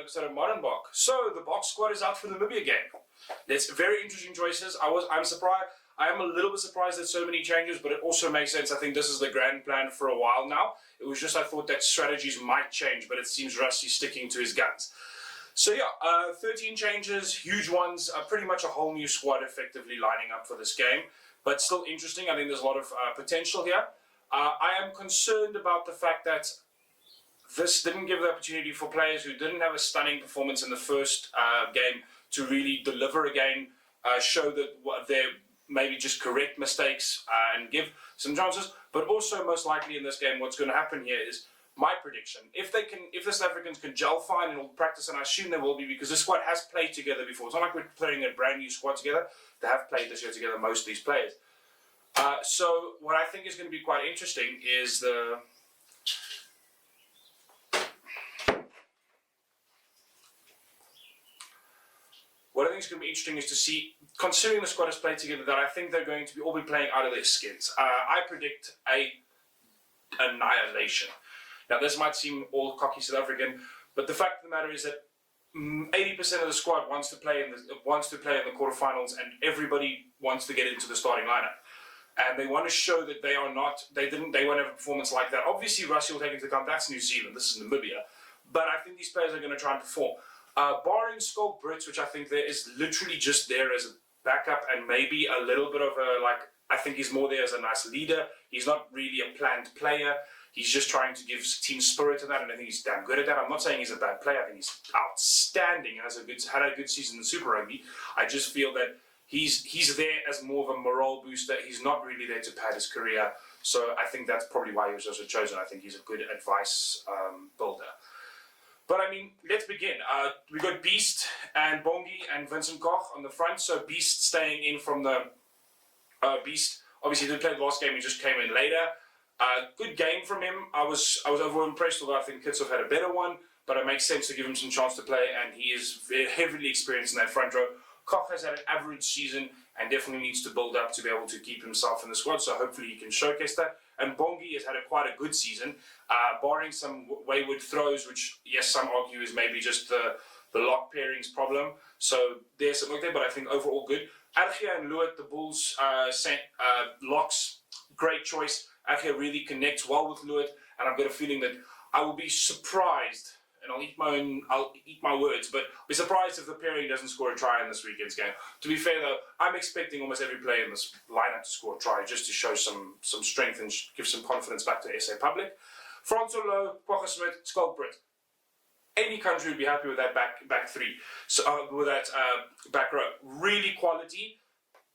episode of Modern Bok. So the Bok squad is out for the Namibia game. It's very interesting choices. I'm surprised. I am a little bit surprised at so many changes, but it also makes sense. I think this is the grand plan for a while now. It was just I thought that strategies might change, but it seems Rusty's sticking to his guns. So yeah, 13 changes, huge ones, pretty much a whole new squad effectively lining up for this game, but still interesting. I think there's a lot of potential here. I am concerned about the fact that this didn't give the opportunity for players who didn't have a stunning performance in the first game to really deliver again, show that they're maybe just correct mistakes and give some chances. But also, most likely in this game, what's going to happen here is my prediction: if the South Africans can gel fine and all practice, and I assume they will be because this squad has played together before. It's not like we're playing a brand new squad together. They have played this year together, most of these players. So what I think is going to be quite interesting is What I think is going to be interesting is to see, considering the squad has played together, that I think they're going to all be playing out of their skins. I predict a annihilation. Now, this might seem all cocky South African, but the fact of the matter is that 80% of the squad wants to play in the quarterfinals, and everybody wants to get into the starting lineup. And they want to show that they won't have a performance like that. Obviously, Rusty will take into account that's New Zealand, this is Namibia. But I think these players are going to try and perform. Barring Skulk Brits, which I think there is literally just there as a backup and maybe a little bit of I think he's more there as a nice leader. He's not really a planned player. He's just trying to give team spirit to that, and I think he's damn good at that. I'm not saying he's a bad player. I think he's outstanding and had a good season in Super Rugby. I just feel that he's there as more of a morale booster. He's not really there to pad his career. So I think that's probably why he was also chosen. I think he's a good advice builder. But I mean, let's begin. We got Beast and Bongi and Vincent Koch on the front. So Beast staying in from the Beast. Obviously, he didn't play the last game. He just came in later. Good game from him. I was overall impressed, although I think Kitsov had a better one. But it makes sense to give him some chance to play, and he is very heavily experienced in that front row. Koch has had an average season and definitely needs to build up to be able to keep himself in the squad. So hopefully he can showcase that. And Bongi has had quite a good season, barring some wayward throws, which, yes, some argue is maybe just the lock pairings problem. So there's some work there, but I think overall good. Argia and Luat, the Bulls, sent locks, great choice. Argia really connects well with Luat, and I've got a feeling that I will be surprised, and I'll eat my words, but I'll be surprised if the pairing doesn't score a try in this weekend's game. To be fair though, I'm expecting almost every player in this lineup to score a try, just to show some strength and give some confidence back to the SA public. Fransolo, Smith, Skulk Brit. Any country would be happy with that back three. So with that back row, really quality.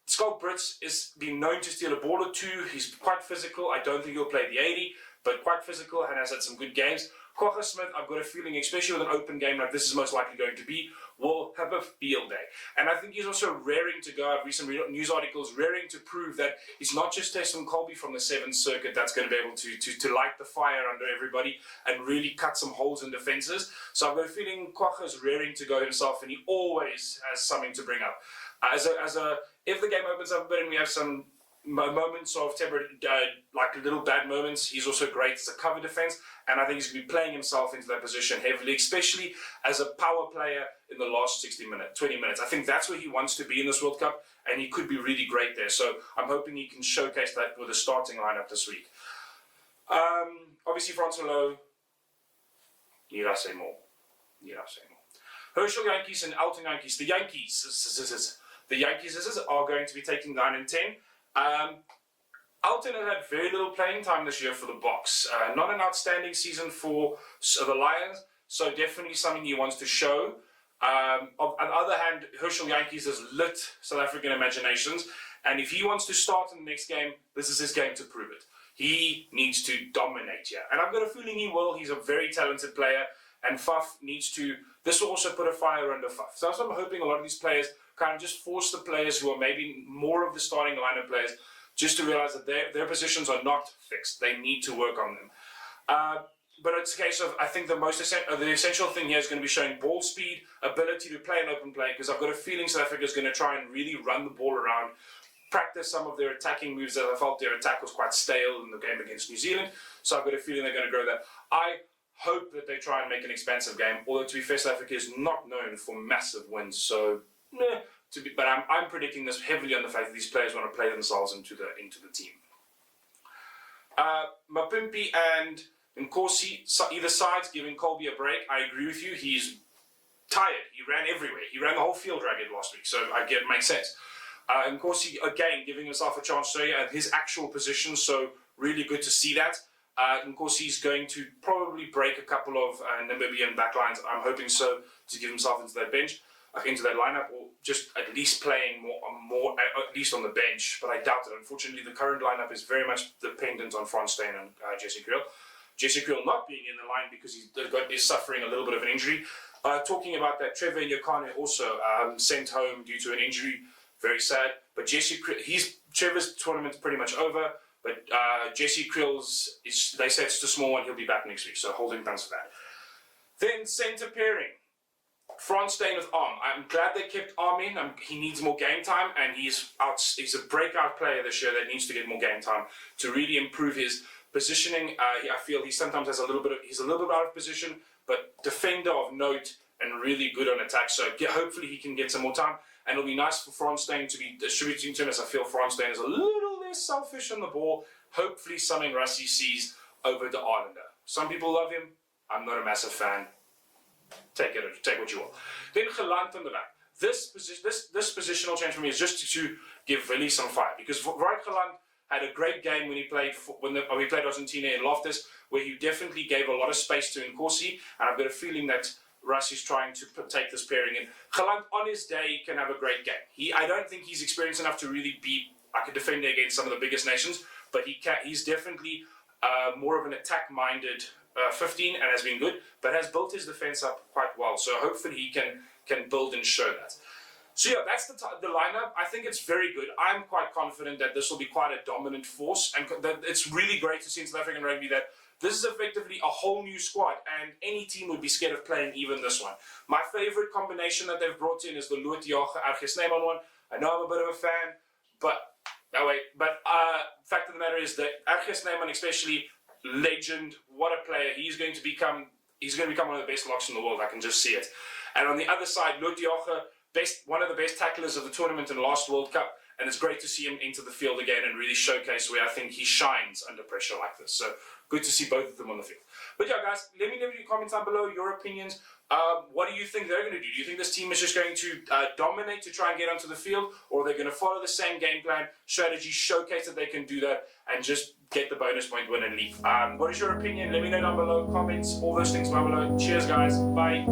Skulk Brits is been known to steal a ball or two. He's quite physical. I don't think he'll play the 80, but quite physical and has had some good games. Quagga Smith, I've got a feeling, especially with an open game like this is most likely going to be, will have a field day. And I think he's also raring to go. I've read some news articles raring to prove that he's not just Tesson Colby from the 7th Circuit that's going to be able to light the fire under everybody and really cut some holes in defences. So I've got a feeling Quagga's raring to go himself, and he always has something to bring up. If the game opens up a bit and we have some moments of like little bad moments, he's also great as a cover defense, and I think he's going to be playing himself into that position heavily, especially as a power player in the last 20 minutes. I think that's where he wants to be in this World Cup, and he could be really great there. So I'm hoping he can showcase that with a starting lineup this week. Obviously, Fransolo, need I say more? Herschel Yankees and Alton Yankees. The Yankees are going to be taking 9 and 10. Alton has had very little playing time this year for the Boks. Not an outstanding season for the Lions, so definitely something he wants to show. On the other hand, Herschel Yankees has lit South African imaginations, and if he wants to start in the next game, this is his game to prove it. He needs to dominate here, and I've got a feeling he will. He's a very talented player, and Faf needs to. This will also put a fire under Faf. So I'm hoping a lot of these players kind of just force the players who are maybe more of the starting lineup players just to realize that their positions are not fixed. They need to work on them. But it's a case of, I think the essential thing here is going to be showing ball speed, ability to play an open play, because I've got a feeling South Africa is going to try and really run the ball around, practice some of their attacking moves that I felt their attack was quite stale in the game against New Zealand. So I've got a feeling they're going to grow that. I Hope that they try and make an expansive game. Although, to be fair, South Africa is not known for massive wins. So, but I'm predicting this heavily on the fact that these players want to play themselves into the team. Mapimpi and Nkosi, either side's giving Colby a break. I agree with you. He's tired. He ran everywhere. He ran the whole field ragged last week. So I get it makes sense. Nkosi, again, giving himself a chance to at his actual position. So really good to see that. Nkosi is going to probably break a couple of Namibian backlines. I'm hoping so, to give himself into that bench, into that lineup, or just at least playing more at least on the bench. But I doubt it. Unfortunately, the current lineup is very much dependent on Frans Steyn and Jesse Kriel. Jesse Kriel not being in the line because he's suffering a little bit of an injury. Talking about that, Trevor Nyakane also sent home due to an injury. Very sad. But Trevor's tournament's pretty much over. But Jesse Kriel's, they said it's too small and he'll be back next week. So holding thumbs for that. Then centre pairing. Frans Steyn with Arm. I'm glad they kept Arm in. He needs more game time, and he's a breakout player this year that needs to get more game time to really improve his positioning. I feel he sometimes has he's a little bit out of position, but defender of note and really good on attack. So hopefully he can get some more time, and it'll be nice for Frans Steyn to be distributing to him, as I feel Frans Steyn is a little less selfish on the ball. Hopefully something Rassie sees over the Islander. Some people love him. I'm not a massive fan. Take what you will. Then Gelant on the back. This positional change for me is just to give Willie some fire, because Wright Gelant had a great game when he played we played Argentina in Loftus, where he definitely gave a lot of space to Nkosi, and I've got a feeling that Rassie's trying to take this pairing in. Gelant on his day can have a great game. I don't think he's experienced enough to really be like a defender against some of the biggest nations, but he's definitely more of an attack-minded 15 and has been good, but has built his defense up quite well. So hopefully he can build and show that. So yeah, that's the lineup. I think it's very good. I'm quite confident that this will be quite a dominant force, and that it's really great to see in South African rugby that this is effectively a whole new squad, and any team would be scared of playing even this one. My favorite combination that they've brought in is the Loetiaga RG Snyman one. I know I'm a bit of a fan, but fact of the matter is that RG Snyman, especially, legend, what a player. He's going to become one of the best locks in the world. I can just see it. And on the other side, Loetiaga, one of the best tacklers of the tournament in the last World Cup, and it's great to see him into the field again and really showcase where I think he shines under pressure like this. So good to see both of them on the field. But yeah, guys, let me know in your comments down below your opinions. What do you think they're going to do? Do you think this team is just going to dominate to try and get onto the field, or are they going to follow the same game plan, strategy, showcase that they can do that, and just get the bonus point win and leave? What is your opinion? Let me know down below, comments, all those things down below. Cheers, guys. Bye.